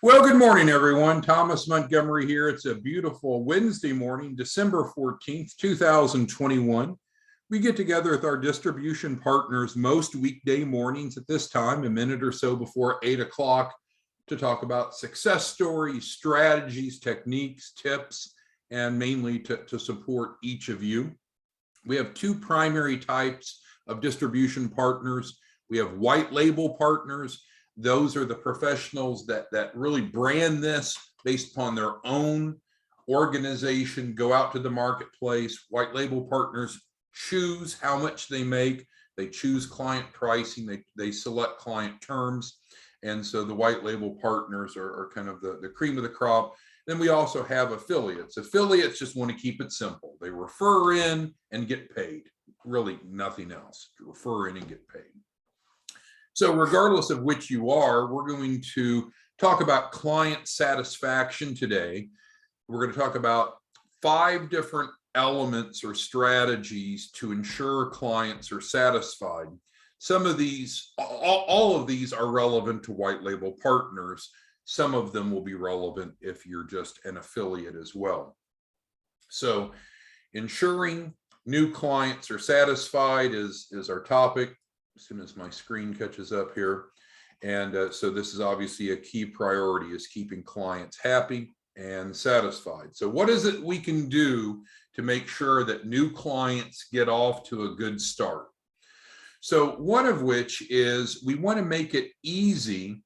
Well, good morning, everyone. Thomas Montgomery here. It's a beautiful Wednesday morning, December 14th, 2021. We get together with our distribution partners most weekday mornings at this time, a minute or so before 8 o'clock, to talk about success stories, strategies, techniques, tips, and mainly to support each of you. We have two primary types of distribution partners. We have white label partners. Those are the professionals that really brand this based upon their own organization, go out to the marketplace. White label partners choose how much they make. They choose client pricing. They select client terms. And so the white label partners are kind of the cream of the crop. Then we also have affiliates. Affiliates just want to keep it simple. They refer in and get paid. Really nothing else. Refer in and get paid. So regardless of which you are, we're going to talk about client satisfaction today. We're going to talk about 5 different elements or strategies to ensure clients are satisfied. Some of these, all of these are relevant to white label partners. Some of them will be relevant if you're just an affiliate as well. So ensuring new clients are satisfied is our topic. As soon as my screen catches up here. And so this is obviously a key priority, is keeping clients happy and satisfied. So what is it we can do to make sure that new clients get off to a good start? So one of which is we want to make it easy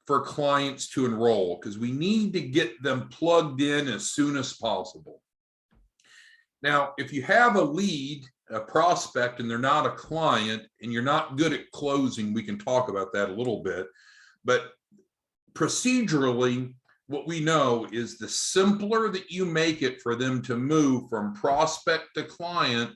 for clients to enroll, because we need to get them plugged in as soon as possible. Now, if you have a lead, a prospect, and they're not a client, and you're not good at closing, we can talk about that a little bit. But procedurally, what we know is the simpler that you make it for them to move from prospect to client,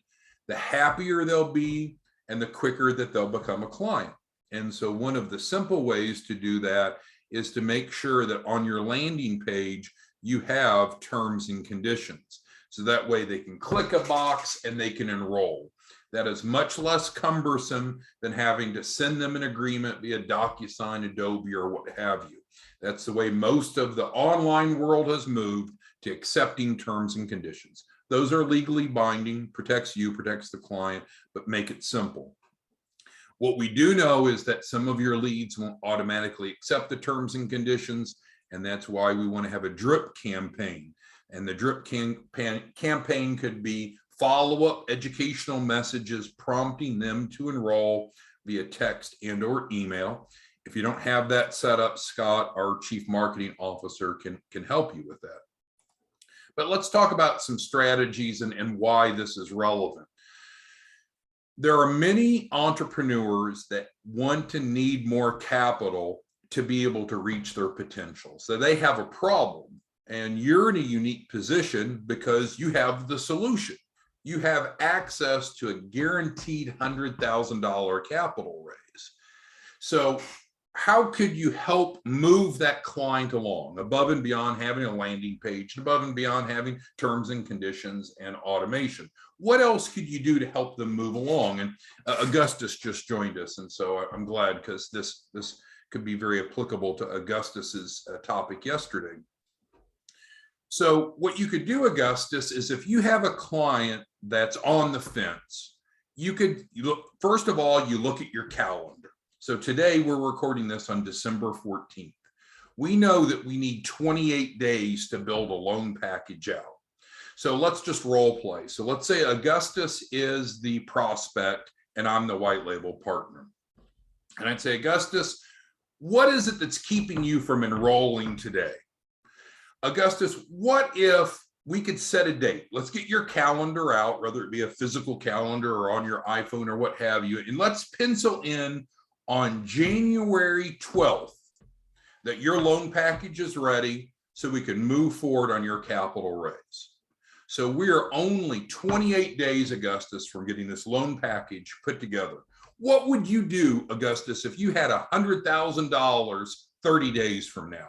the happier they'll be and the quicker that they'll become a client. And so one of the simple ways to do that is to make sure that on your landing page, you have terms and conditions. So that way they can click a box and they can enroll. That is much less cumbersome than having to send them an agreement via DocuSign, Adobe, or what have you. That's the way most of the online world has moved, to accepting terms and conditions. Those are legally binding, protects you, protects the client, but make it simple. What we do know is that some of your leads won't automatically accept the terms and conditions, and that's why we want to have a drip campaign. And the drip campaign could be follow-up educational messages prompting them to enroll via text and or email. If you don't have that set up, Scott, our Chief Marketing Officer, can help you with that. But let's talk about some strategies and why this is relevant. There are many entrepreneurs that want to need more capital to be able to reach their potential. So they have a problem. And you're in a unique position because you have the solution. You have access to a guaranteed $100,000 capital raise. So how could you help move that client along above and beyond having a landing page, above and beyond having terms and conditions and automation? What else could you do to help them move along? And Augustus just joined us. And so I'm glad, because this could be very applicable to Augustus's topic yesterday. So what you could do, Augustus, is if you have a client that's on the fence, you look, first of all, you look at your calendar. So today we're recording this on December 14th. We know that we need 28 days to build a loan package out. So let's just role play. So let's say Augustus is the prospect and I'm the white label partner. And I'd say, Augustus, what is it that's keeping you from enrolling today? Augustus, what if we could set a date? Let's get your calendar out, whether it be a physical calendar or on your iPhone or what have you, and let's pencil in on January 12th that your loan package is ready so we can move forward on your capital raise. So we are only 28 days, Augustus, from getting this loan package put together. What would you do, Augustus, if you had $100,000 30 days from now?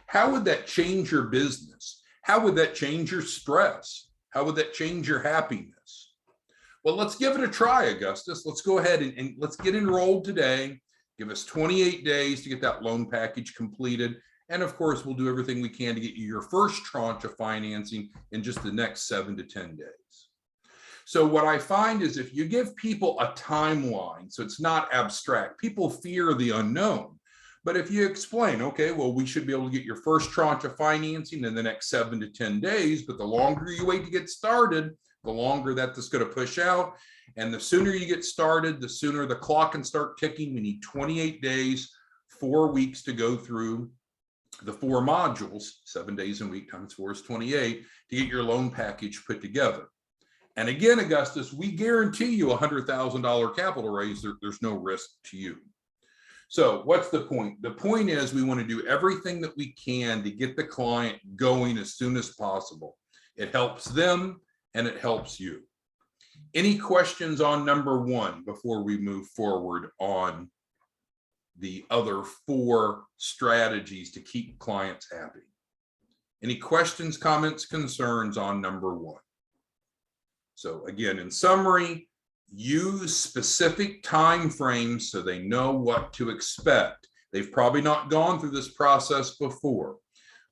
How would that change your business? How would that change your stress? How would that change your happiness? Well, let's give it a try, Augustus. Let's go ahead and let's get enrolled today. Give us 28 days to get that loan package completed. And of course, we'll do everything we can to get you your first tranche of financing in just the next 7 to 10 days. So what I find is if you give people a timeline, so it's not abstract, people fear the unknown. But if you explain, okay, well, we should be able to get your first tranche of financing in the next 7 to 10 days, but the longer you wait to get started, the longer that's going to push out. And the sooner you get started, the sooner the clock can start ticking. We need 28 days, 4 weeks to go through the 4 modules, 7 days a week times 4 is 28, to get your loan package put together. And again, Augustus, we guarantee you a $100,000 capital raise. There's no risk to you. So what's the point? The point is we want to do everything that we can to get the client going as soon as possible. It helps them and it helps you. Any questions on number 1 before we move forward on the other 4 strategies to keep clients happy? Any questions, comments, concerns on number 1? So again, in summary, use specific time frames so they know what to expect. They've probably not gone through this process before.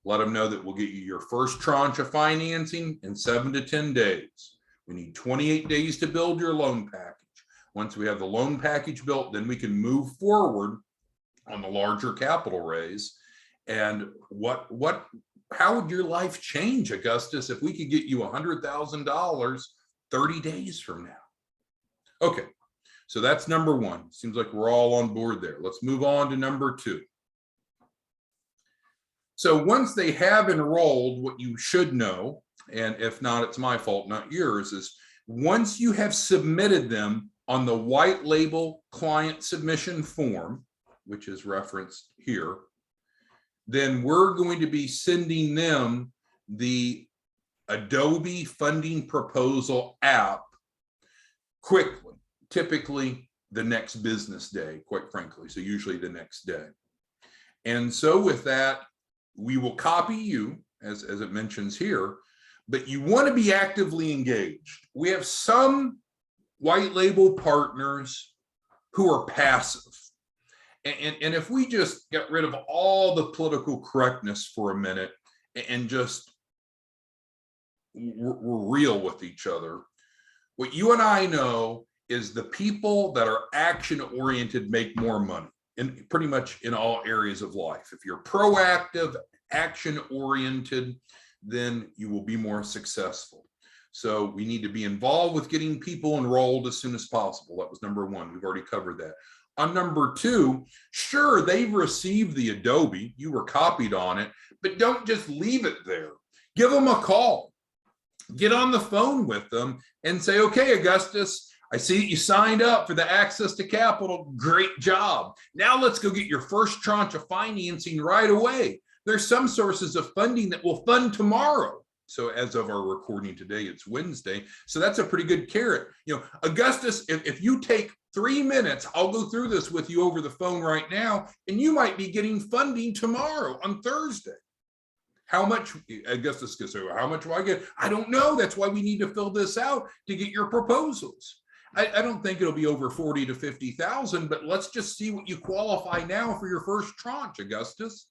Let them know that we'll get you your first tranche of financing in 7 to 10 days. We need 28 days to build your loan package. Once we have the loan package built, then we can move forward on the larger capital raise. And how would your life change, Augustus, if we could get you $100,000 30 days from now? Okay, so that's number 1. Seems like we're all on board there. Let's move on to number 2. So once they have enrolled, what you should know, and if not, it's my fault, not yours, is once you have submitted them on the white label client submission form, which is referenced here, then we're going to be sending them the Adobe Funding Proposal app quickly, typically the next business day, quite frankly, so usually the next day. And so with that, we will copy you, as it mentions here, but you want to be actively engaged. We have some white label partners who are passive. And if we just get rid of all the political correctness for a minute and just we're real with each other, what you and I know is the people that are action-oriented make more money, in pretty much in all areas of life. If you're proactive, action-oriented, then you will be more successful. So we need to be involved with getting people enrolled as soon as possible. That was number 1. We've already covered that. On number 2, sure, they've received the Adobe, you were copied on it, but don't just leave it there. Give them a call. Get on the phone with them and say, okay, Augustus, I see that you signed up for the access to capital. Great job. Now let's go get your first tranche of financing right away. There's some sources of funding that will fund tomorrow. So as of our recording today, it's Wednesday. So that's a pretty good carrot. You know, Augustus, if you take 3 minutes, I'll go through this with you over the phone right now, and you might be getting funding tomorrow on Thursday. How much, Augustus can say, well, how much will I get? I don't know. That's why we need to fill this out to get your proposals. I don't think it'll be over 40 to 50,000, but let's just see what you qualify now for your first tranche, Augustus.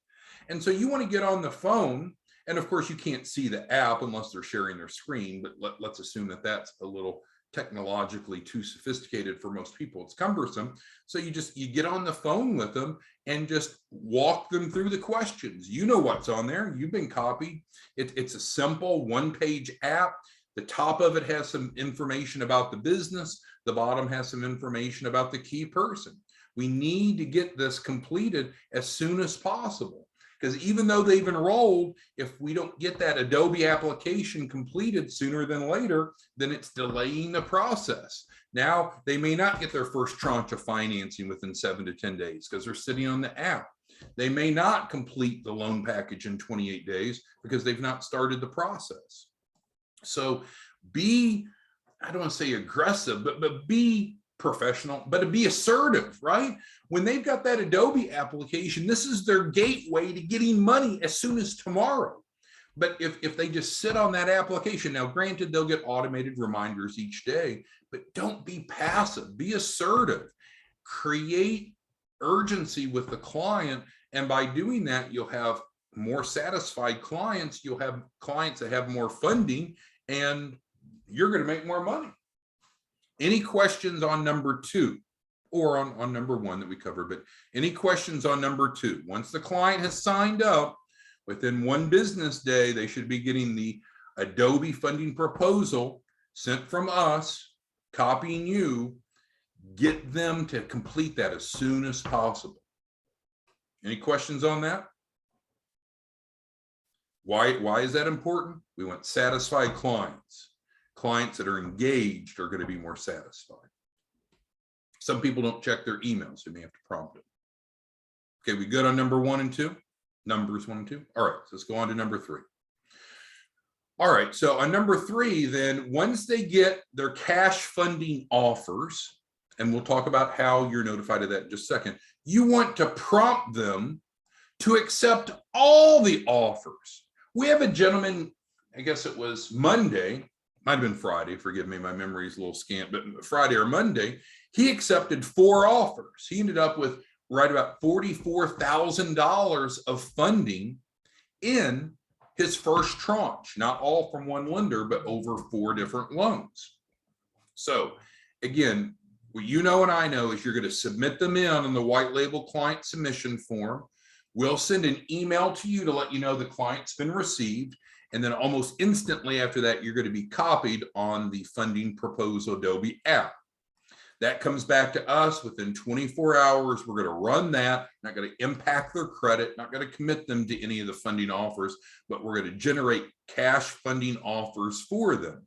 And so you want to get on the phone. And of course, you can't see the app unless they're sharing their screen, but let's assume that that's a little technologically too sophisticated for most people. It's cumbersome. So you get on the phone with them and just walk them through the questions. You know what's on there. You've been copied. It's a simple 1-page app. The top of it has some information about the business. The bottom has some information about the key person. We need to get this completed as soon as possible. Because even though they've enrolled, if we don't get that Adobe application completed sooner than later, then it's delaying the process. Now, they may not get their first tranche of financing within 7 to 10 days because they're sitting on the app. They may not complete the loan package in 28 days because they've not started the process. So I don't want to say aggressive, but be professional, but to be assertive, right? When they've got that Adobe application, this is their gateway to getting money as soon as tomorrow. But if they just sit on that application, now granted, they'll get automated reminders each day, but don't be passive, be assertive, create urgency with the client. And by doing that, you'll have more satisfied clients, you'll have clients that have more funding, and you're going to make more money. Any questions on number 2 or on number 1 that we covered? But any questions on number 2? Once the client has signed up, within 1 business day, they should be getting the Adobe funding proposal sent from us, copying you. Get them to complete that as soon as possible. Any questions on that? Why is that important? We want satisfied clients. Clients that are engaged are going to be more satisfied. Some people don't check their emails, so you may have to prompt them. Okay, we good on number 1 and 2? Numbers 1 and 2? All right, so let's go on to number 3. All right, so on number 3, then once they get their cash funding offers, and we'll talk about how you're notified of that in just a second, you want to prompt them to accept all the offers. We have a gentleman, I guess it was Monday, might have been Friday, forgive me, my memory is a little scant, but Friday or Monday, he accepted 4 offers. He ended up with right about $44,000 of funding in his first tranche, not all from one lender, but over 4 different loans. So again, what you know and I know is you're going to submit them in on the white label client submission form. We'll send an email to you to let you know the client's been received. And then almost instantly after that, you're going to be copied on the funding proposal Adobe app. That comes back to us within 24 hours. We're going to run that, not going to impact their credit, not going to commit them to any of the funding offers, but we're going to generate cash funding offers for them.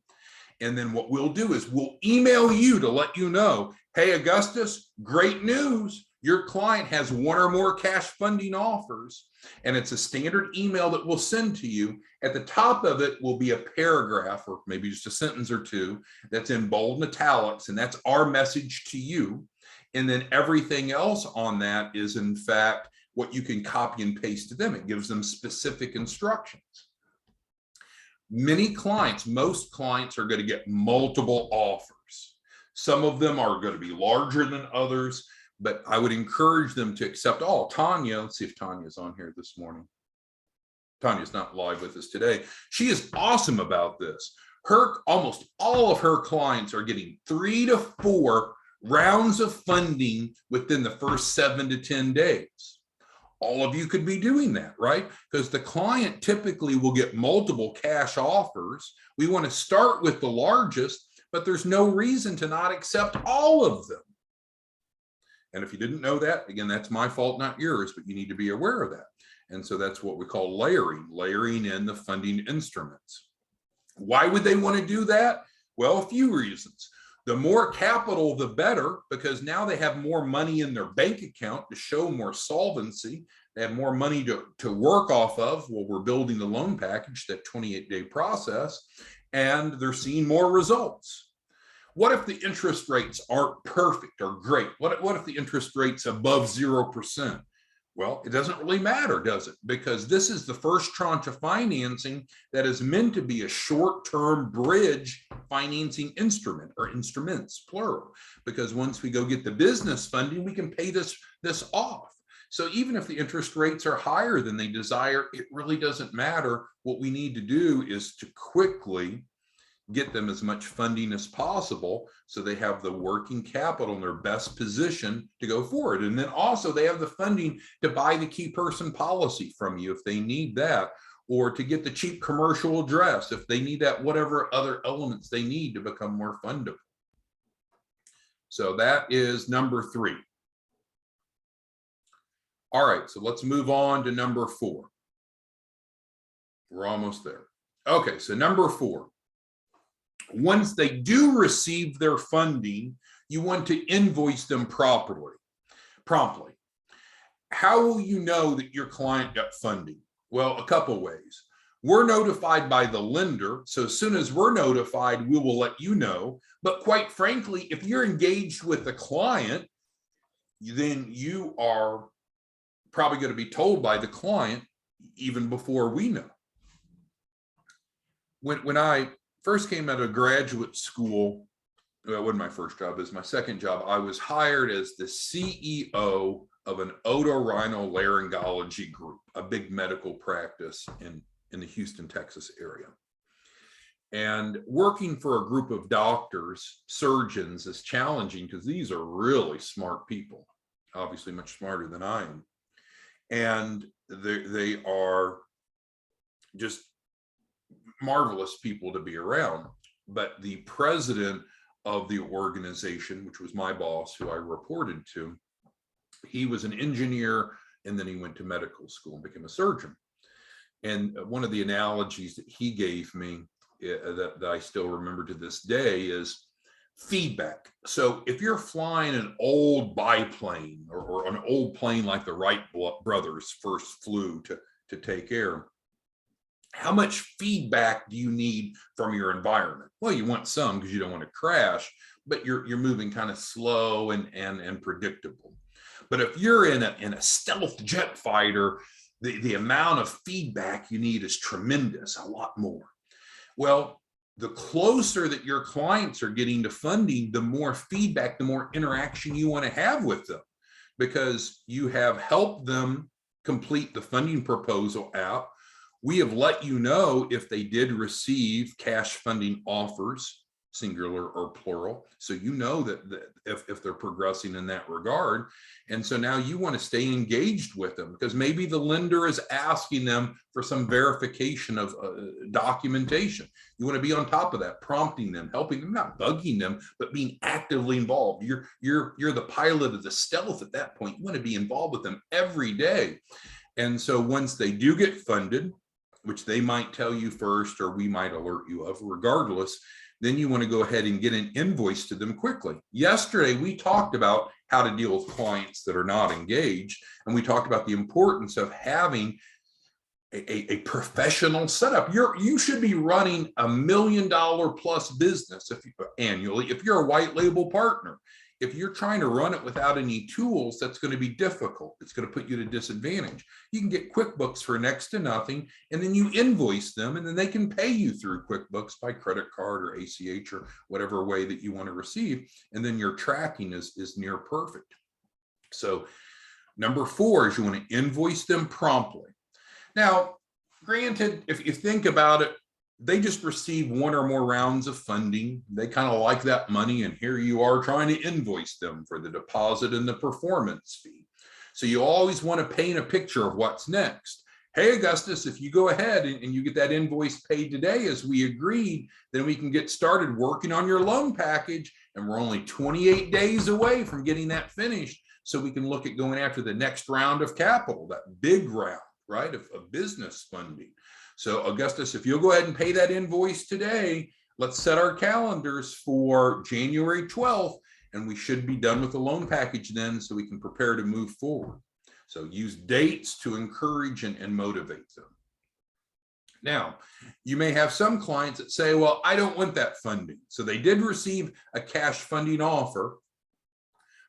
And then what we'll do is we'll email you to let you know, hey, Augustus, great news. Your client has 1 or more cash funding offers, and it's a standard email that we'll send to you. At the top of it will be a paragraph or maybe just a sentence or 2 that's in bold and italics, and that's our message to you. And then everything else on that is in fact what you can copy and paste to them. It gives them specific instructions. Many clients, most clients are going to get multiple offers. Some of them are going to be larger than others, but I would encourage them to accept all. Tanya, let's see if Tanya's on here this morning. Tanya's not live with us today. She is awesome about this. Almost all of her clients are getting 3 to 4 rounds of funding within the first 7 to 10 days. All of you could be doing that, right? Because the client typically will get multiple cash offers. We want to start with the largest, but there's no reason to not accept all of them. And if you didn't know that, again, that's my fault, not yours, but you need to be aware of that. And so that's what we call layering in the funding instruments. Why would they want to do that? Well, a few reasons. The more capital, the better, because now they have more money in their bank account to show more solvency. They have more money to work off of while we're building the loan package, that 28-day process, and they're seeing more results. What if the interest rates aren't perfect or great? What if the interest rate's above 0%? Well, it doesn't really matter, does it? Because this is the first tranche of financing that is meant to be a short-term bridge financing instrument, or instruments, plural. Because once we go get the business funding, we can pay this off. So even if the interest rates are higher than they desire, it really doesn't matter. What we need to do is to quickly get them as much funding as possible so they have the working capital in their best position to go forward. And then also they have the funding to buy the key person policy from you if they need that, or to get the cheap commercial address if they need that, whatever other elements they need to become more fundable. So that is number 3. All right, so let's move on to number 4. We're almost there. Okay, so number 4. Once they do receive their funding, you want to invoice them promptly. How will you know that your client got funding? Well, a couple ways. We're notified by the lender, so as soon as we're notified, we will let you know. But quite frankly, if you're engaged with the client, then you are probably going to be told by the client even before we know. When I first came out of graduate school, well, it wasn't my first job, it was my second job. I was hired as the CEO of an otorhinolaryngology group, a big medical practice in the Houston, Texas area. And working for a group of doctors, surgeons, is challenging because these are really smart people, obviously much smarter than I am. And they are just marvelous people to be around. But the president of the organization, which was my boss, who I reported to, he was an engineer, and then he went to medical school and became a surgeon. And one of the analogies that he gave me that I still remember to this day is feedback. So if you're flying an old biplane or an old plane like the Wright brothers first flew to take air, how much feedback do you need from your environment? Well, you want some because you don't want to crash, but you're moving kind of slow and predictable. But if you're in a stealth jet fighter, the amount of feedback you need is tremendous, a lot more. Well, the closer that your clients are getting to funding, the more feedback, the more interaction you want to have with them, because you have helped them complete the funding proposal out. We have let you know if they did receive cash funding offers, singular or plural. So you know that if they're progressing in that regard. And so now you want to stay engaged with them, because maybe the lender is asking them for some verification of documentation. You want to be on top of that, prompting them, helping them, not bugging them, but being actively involved. You're the pilot of the stealth at that point. You want to be involved with them every day. And so once they do get funded, which they might tell you first, or we might alert you of, regardless, then you want to go ahead and get an invoice to them quickly. Yesterday, we talked about how to deal with clients that are not engaged, and we talked about the importance of having a professional setup. You should be running $1 million plus business annually if you're a white label partner. If you're trying to run it without any tools, that's going to be difficult. It's going to put you at a disadvantage. You can get QuickBooks for next to nothing, and then you invoice them, and then they can pay you through QuickBooks by credit card or ACH or whatever way that you want to receive. And then your tracking is near perfect. So number 4 is you want to invoice them promptly. Now, granted, if you think about it, they just received 1 or more rounds of funding. They kind of like that money, and here you are trying to invoice them for the deposit and the performance fee. So you always want to paint a picture of what's next. Hey, Augustus, if you go ahead and you get that invoice paid today as we agreed, then we can get started working on your loan package, and we're only 28 days away from getting that finished, so we can look at going after the next round of capital, that big round, right, of business funding. So Augustus, if you'll go ahead and pay that invoice today, let's set our calendars for January 12th, and we should be done with the loan package then, so we can prepare to move forward. So use dates to encourage and motivate them. Now, you may have some clients that say, well, I don't want that funding. So they did receive a cash funding offer,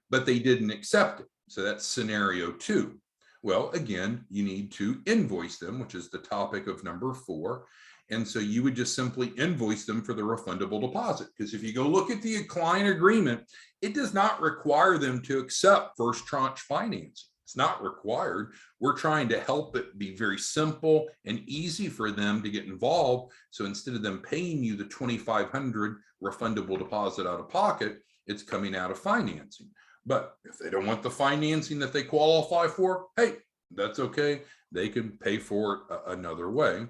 but they didn't accept it. So that's scenario 2. Well, again, you need to invoice them, which is the topic of number 4. And so you would just simply invoice them for the refundable deposit. Because if you go look at the client agreement, it does not require them to accept first tranche financing. It's not required. We're trying to help it be very simple and easy for them to get involved. So instead of them paying you the $2,500 refundable deposit out of pocket, it's coming out of financing. But if they don't want the financing that they qualify for, hey, that's okay. They can pay for it another way.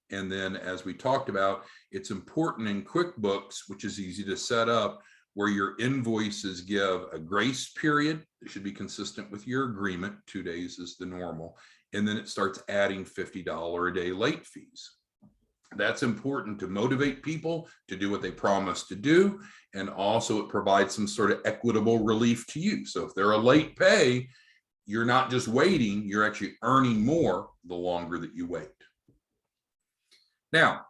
And then, as we talked about, it's important in QuickBooks, which is easy to set up, where your invoices give a grace period. It should be consistent with your agreement. 2 days is the normal. And then it starts adding $50 a day late fees. That's important to motivate people to do what they promise to do. And also it provides some sort of equitable relief to you. So if they're a late pay, you're not just waiting, you're actually earning more the longer that you wait. Now,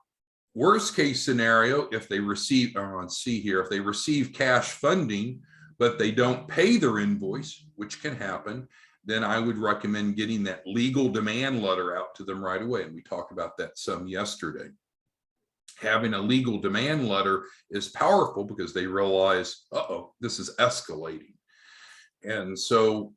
worst case scenario, if they receive, let's see here, if they receive cash funding, but they don't pay their invoice, which can happen, then I would recommend getting that legal demand letter out to them right away. And we talked about that some yesterday. Having a legal demand letter is powerful because they realize, uh-oh, this is escalating. And so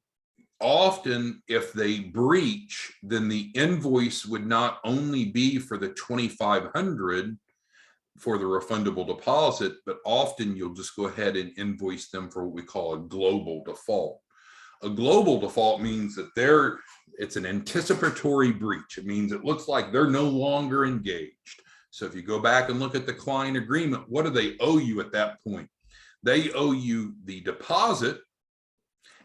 often if they breach, then the invoice would not only be for the 2,500 for the refundable deposit, but often you'll just go ahead and invoice them for what we call a global default. A global default means that it's an anticipatory breach. It means it looks like they're no longer engaged. So if you go back and look at the client agreement, what do they owe you at that point? They owe you the deposit,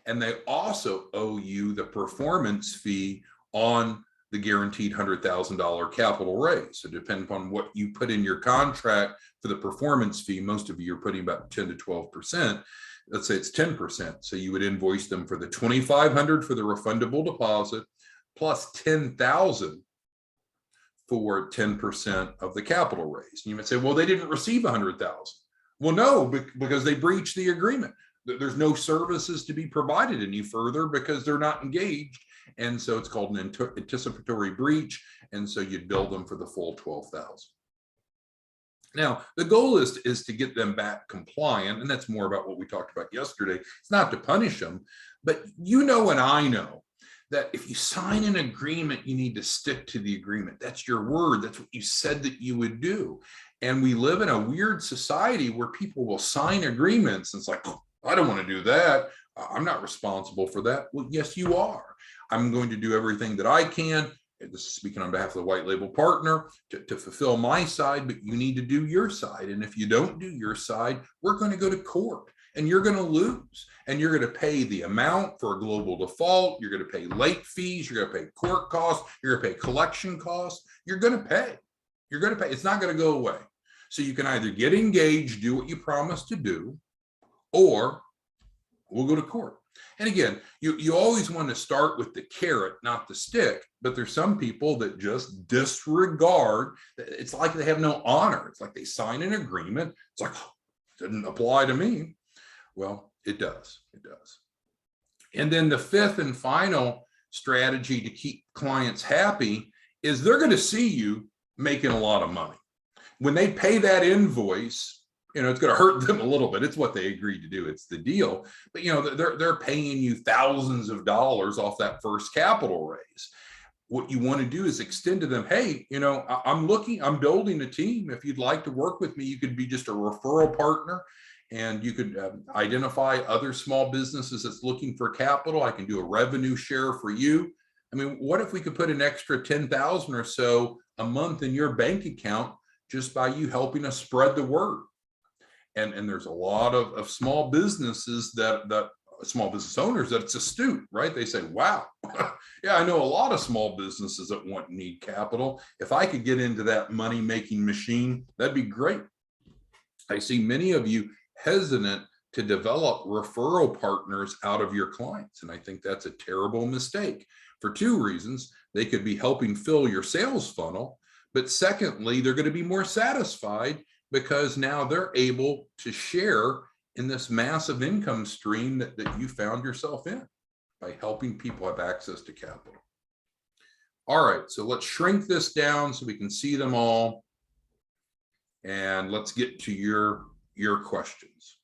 and they also owe you the performance fee on the guaranteed $100,000 capital raise. So depending upon what you put in your contract for the performance fee, most of you are putting about 10 to 12%. Let's say it's 10%. So you would invoice them for the 2,500 for the refundable deposit plus 10,000 for 10% of the capital raise. And you might say, well, they didn't receive 100,000. Well, no, because they breached the agreement. There's no services to be provided any further because they're not engaged. And so it's called an anticipatory breach. And so you'd bill them for the full 12,000. Now, the goal is to get them back compliant. And that's more about what we talked about yesterday. It's not to punish them, but you know, and I know that if you sign an agreement, you need to stick to the agreement. That's your word. That's what you said that you would do. And we live in a weird society where people will sign agreements. And it's like, oh, I don't want to do that. I'm not responsible for that. Well, yes, you are. I'm going to do everything that I can. This is speaking on behalf of the white label partner to fulfill my side, but you need to do your side. And if you don't do your side, we're going to go to court and you're going to lose. And you're going to pay the amount for a global default. You're going to pay late fees. You're going to pay court costs. You're going to pay collection costs. You're going to pay. You're going to pay. It's not going to go away. So you can either get engaged, do what you promised to do, or we'll go to court. And again, you always want to start with the carrot, not the stick, but there's some people that just disregard. It's like they have no honor. It's like they sign an agreement. It's like, oh, it didn't apply to me. Well, it does. It does. And then the fifth and final strategy to keep clients happy is they're going to see you making a lot of money. When they pay that invoice, it's going to hurt them a little bit. It's what they agreed to do. It's the deal. But, they're paying you thousands of dollars off that first capital raise. What you want to do is extend to them, hey, I'm building a team. If you'd like to work with me, you could be just a referral partner and you could identify other small businesses that's looking for capital. I can do a revenue share for you. I mean, what if we could put an extra 10,000 or so a month in your bank account just by you helping us spread the word? And there's a lot of small businesses that small business owners that's astute, right? They say, wow, yeah, I know a lot of small businesses that need capital. If I could get into that money making machine, that'd be great. I see many of you hesitant to develop referral partners out of your clients. And I think that's a terrible mistake for two reasons. They could be helping fill your sales funnel, but secondly, they're going to be more satisfied because now they're able to share in this massive income stream that you found yourself in by helping people have access to capital. All right, so let's shrink this down so we can see them all. And let's get to your questions.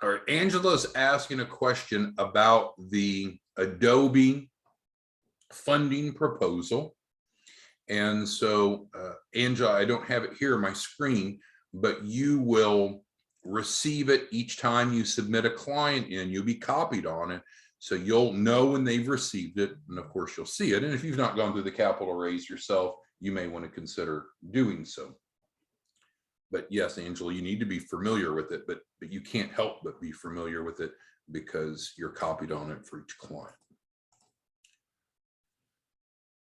All right, Angela's asking a question about the Adobe funding proposal. And so, Angela, I don't have it here on my screen, but you will receive it each time you submit a client in. You'll be copied on it. So you'll know when they've received it. And of course, you'll see it. And if you've not gone through the capital raise yourself, you may want to consider doing so. But yes, Angela, you need to be familiar with it, but you can't help but be familiar with it because you're copied on it for each client.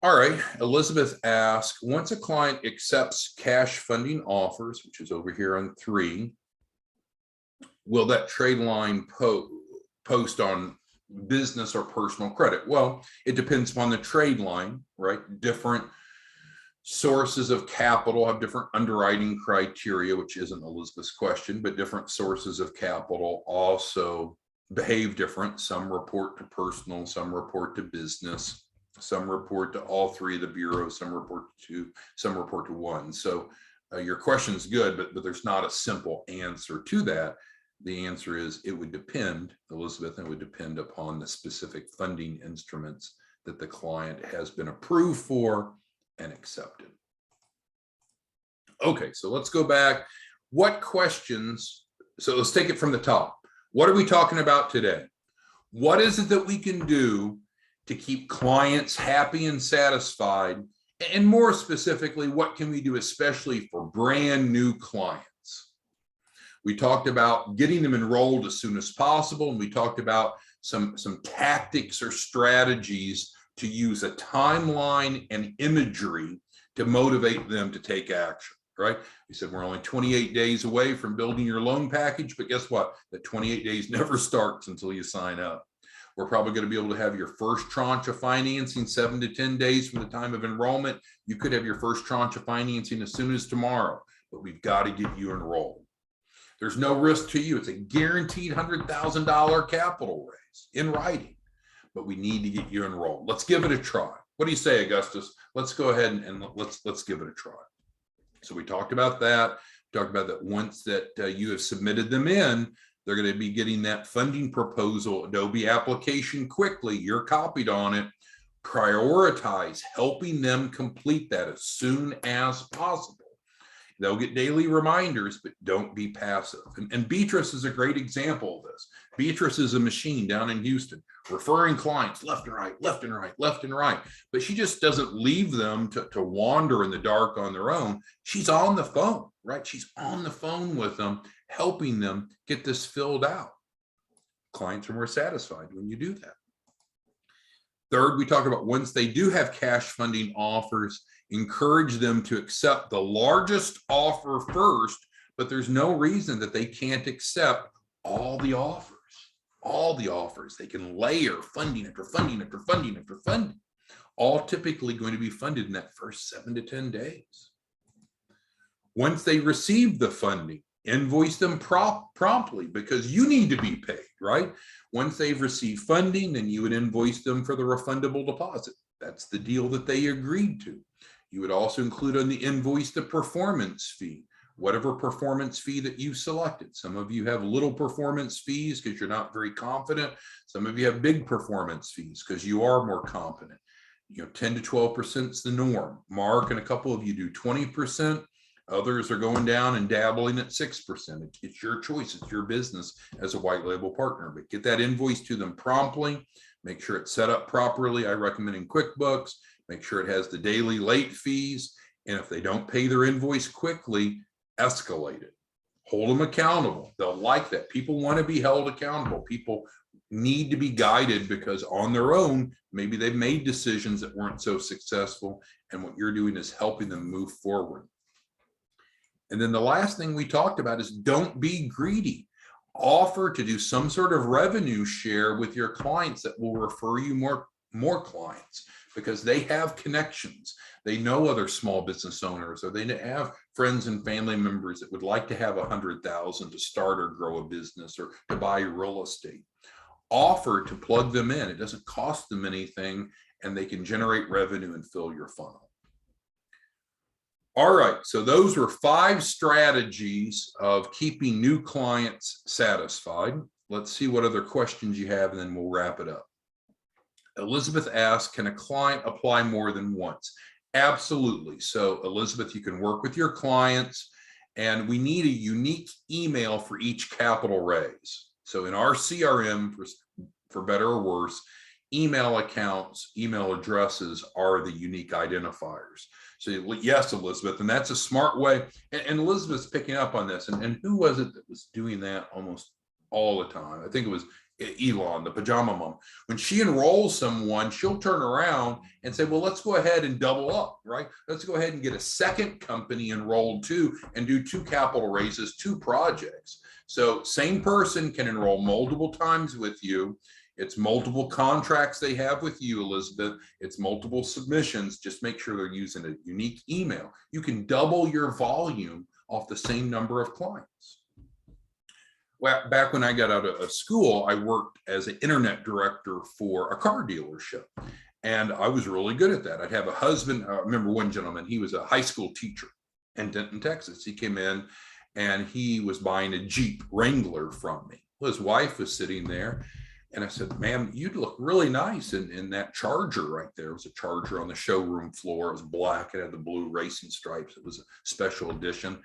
All right, Elizabeth asks, once a client accepts cash funding offers, which is over here on 3, will that trade line post on business or personal credit? Well, it depends upon the trade line, right? Different sources of capital have different underwriting criteria, which isn't Elizabeth's question, but different sources of capital also behave different. Some report to personal, some report to business. Some report to all 3 of the bureaus, some report to 1. So your question is good, but there's not a simple answer to that. The answer is it would depend, Elizabeth, and it would depend upon the specific funding instruments that the client has been approved for and accepted. Okay, so let's go back. What questions? So let's take it from the top. What are we talking about today? What is it that we can do to keep clients happy and satisfied? And more specifically, what can we do especially for brand new clients? We talked about getting them enrolled as soon as possible, and we talked about some tactics or strategies to use a timeline and imagery to motivate them to take action, right? We said we're only 28 days away from building your loan package, but guess what? That 28 days never starts until you sign up. We're probably going to be able to have your first tranche of financing 7 to 10 days from the time of enrollment. You could have your first tranche of financing as soon as tomorrow, but we've got to get you enrolled. There's no risk to you. It's a guaranteed $100,000 capital raise in writing, but we need to get you enrolled. Let's give it a try. What do you say, Augustus? Let's go ahead and let's give it a try. So we talked about that. We talked about that once that you have submitted them in, they're going to be getting that funding proposal, Adobe application quickly. You're copied on it. Prioritize helping them complete that as soon as possible. They'll get daily reminders, but don't be passive. And Beatrice is a great example of this. Beatrice is a machine down in Houston, referring clients left and right, left and right, left and right. But she just doesn't leave them to wander in the dark on their own. She's on the phone, right? She's on the phone with them, helping them get this filled out. Clients are more satisfied when you do that. Third, we talk about once they do have cash funding offers, encourage them to accept the largest offer first, but there's no reason that they can't accept all the offers. All the offers. They can layer funding after funding after funding after funding, all typically going to be funded in that first 7 to 10 days. Once they receive the funding, invoice them promptly because you need to be paid, right? Once they've received funding, then you would invoice them for the refundable deposit. That's the deal that they agreed to. You would also include on the invoice the performance fee, whatever performance fee that you selected. Some of you have little performance fees because you're not very confident. Some of you have big performance fees because you are more confident. 10 to 12% is the norm. Mark and a couple of you do 20%. Others are going down and dabbling at 6%. It's your choice. It's your business as a white label partner. But get that invoice to them promptly. Make sure it's set up properly. I recommend in QuickBooks. Make sure it has the daily late fees. And if they don't pay their invoice quickly, escalate it. Hold them accountable. They'll like that. People want to be held accountable. People need to be guided because on their own, maybe they've made decisions that weren't so successful. And what you're doing is helping them move forward. And then the last thing we talked about is don't be greedy. Offer to do some sort of revenue share with your clients that will refer you more clients because they have connections. They know other small business owners, or they have friends and family members that would like to have $100,000 to start or grow a business or to buy real estate. Offer to plug them in. It doesn't cost them anything, and they can generate revenue and fill your funnel. All right, so those were 5 strategies of keeping new clients satisfied. Let's see what other questions you have, and then we'll wrap it up. Elizabeth asked, can a client apply more than once? Absolutely. So Elizabeth, you can work with your clients, and we need a unique email for each capital raise. So in our CRM, for better or worse, email accounts, email addresses are the unique identifiers. So yes, Elizabeth, and that's a smart way. And Elizabeth's picking up on this. And who was it that was doing that almost all the time? I think it was Elon, the pajama mom. When she enrolls someone, she'll turn around and say, well, let's go ahead and double up, right? Let's go ahead and get a second company enrolled too and do 2 capital raises, 2 projects. So same person can enroll multiple times with you. It's multiple contracts they have with you, Elizabeth. It's multiple submissions. Just make sure they're using a unique email. You can double your volume off the same number of clients. Well, back when I got out of school, I worked as an internet director for a car dealership. And I was really good at that. I'd have a husband. I remember one gentleman, he was a high school teacher in Denton, Texas. He came in and he was buying a Jeep Wrangler from me. Well, his wife was sitting there, and I said, ma'am, you'd look really nice in that Charger right there. It was a Charger on the showroom floor. It was black. It had the blue racing stripes. It was a special edition.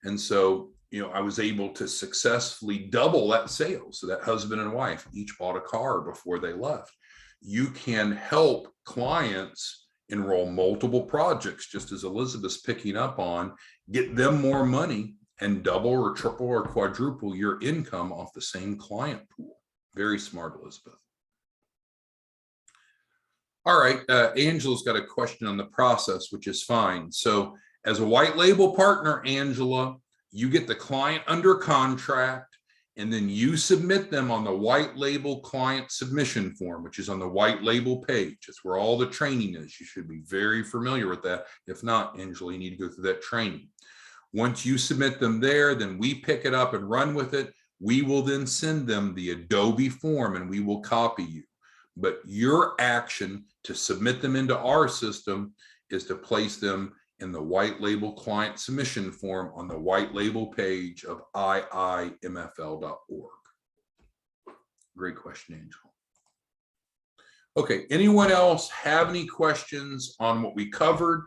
And so, I was able to successfully double that sale. So that husband and wife each bought a car before they left. You can help clients enroll multiple projects, just as Elizabeth's picking up on, get them more money and double or triple or quadruple your income off the same client pool. Very smart, Elizabeth. All right, Angela's got a question on the process, which is fine. So as a white label partner, Angela, you get the client under contract, and then you submit them on the white label client submission form, which is on the white label page. It's where all the training is. You should be very familiar with that. If not, Angela, you need to go through that training. Once you submit them there, then we pick it up and run with it. We will then send them the Adobe form and we will copy you. But your action to submit them into our system is to place them in the white label client submission form on the white label page of iimfl.org. Great question, Angel. Okay, anyone else have any questions on what we covered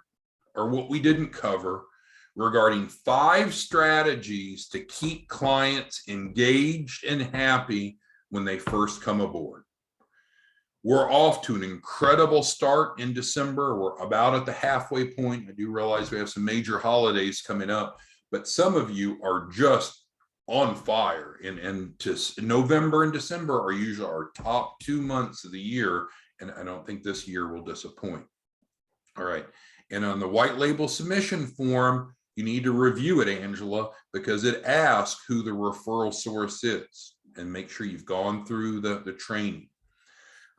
or what we didn't cover regarding 5 strategies to keep clients engaged and happy when they first come aboard? We're off to an incredible start in December. We're about at the halfway point. I do realize we have some major holidays coming up, but some of you are just on fire. And just November and December are usually our top 2 months of the year, and I don't think this year will disappoint. All right. And on the white label submission form, you need to review it, Angela, because it asks who the referral source is, and make sure you've gone through the training.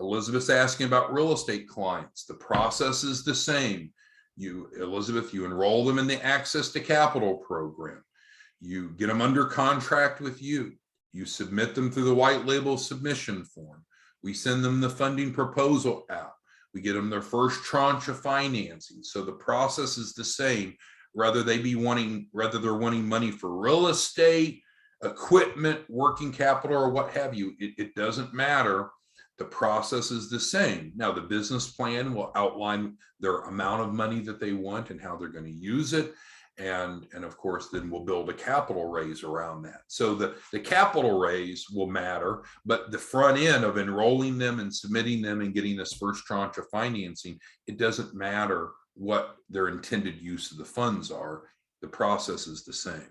Elizabeth's asking about real estate clients. The process is the same. Elizabeth, you enroll them in the Access to Capital program. You get them under contract with you. You submit them through the white label submission form. We send them the funding proposal app. We get them their first tranche of financing. So the process is the same, whether they're wanting money for real estate, equipment, working capital, or what have you. It doesn't matter. The process is the same. Now, the business plan will outline their amount of money that they want and how they're going to use it. And of course, then we'll build a capital raise around that. So the capital raise will matter, but the front end of enrolling them and submitting them and getting this first tranche of financing, it doesn't matter what their intended use of the funds are. The process is the same.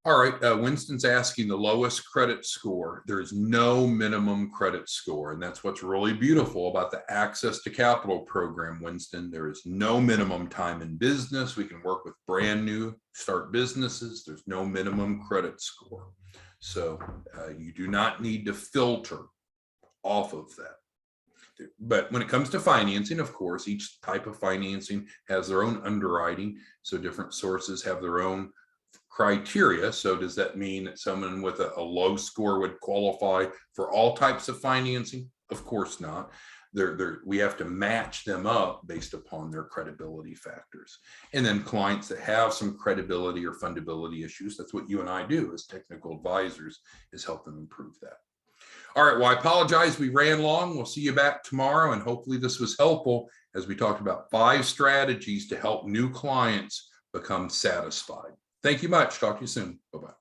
All right, Winston's asking the lowest credit score. There's no minimum credit score, and that's what's really beautiful about the Access to Capital program, Winston. There is no minimum time in business. We can work with brand new start businesses. There's no minimum credit score. So you do not need to filter off of that. But when it comes to financing, of course, each type of financing has their own underwriting. So different sources have their own criteria. So does that mean that someone with a low score would qualify for all types of financing? Of course not. We have to match them up based upon their credibility factors. And then clients that have some credibility or fundability issues, that's what you and I do as technical advisors, is help them improve that. All right, well, I apologize we ran long. We'll see you back tomorrow, and hopefully this was helpful as we talked about 5 strategies to help new clients become satisfied. Thank you much. Talk to you soon. Bye-bye.